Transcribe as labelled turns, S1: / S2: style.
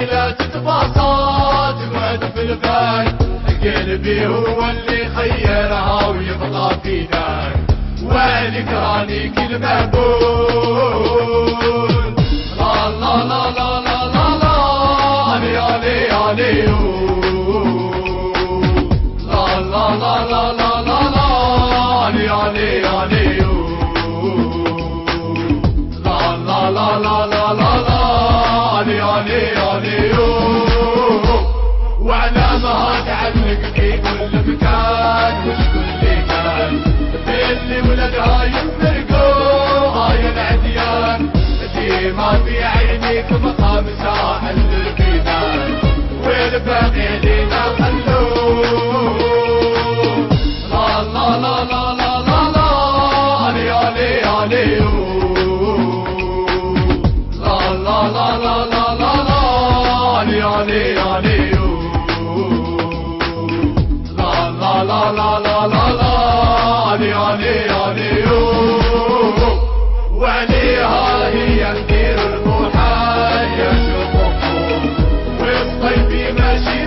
S1: لا تتباسط جمد في البال، قلبي هو اللي خيرها ويبقى في دار، وعليك راني كل مهبول. لا لا لا لا لا لا لا علي علي علي، لا لا لا لا لا لا لا علي علي علي، لا لا لا لا لا لا لا علي علي علي. وعلامها تعلق في كل مكان وش كل كان، اللي ولدها يفرقوا هاي العديان، ديما في عينيك مقام ساحل الكيدان، والباقي لينا خلوه. لا لا لا لا لا لا لا علي علي علي، لا لا لا لا لا لا لا علي علي علي، لا لا لا لا لا لا لا علي علي علي. وعليها هي كثير المحايا شوفوا، والصيف ماشي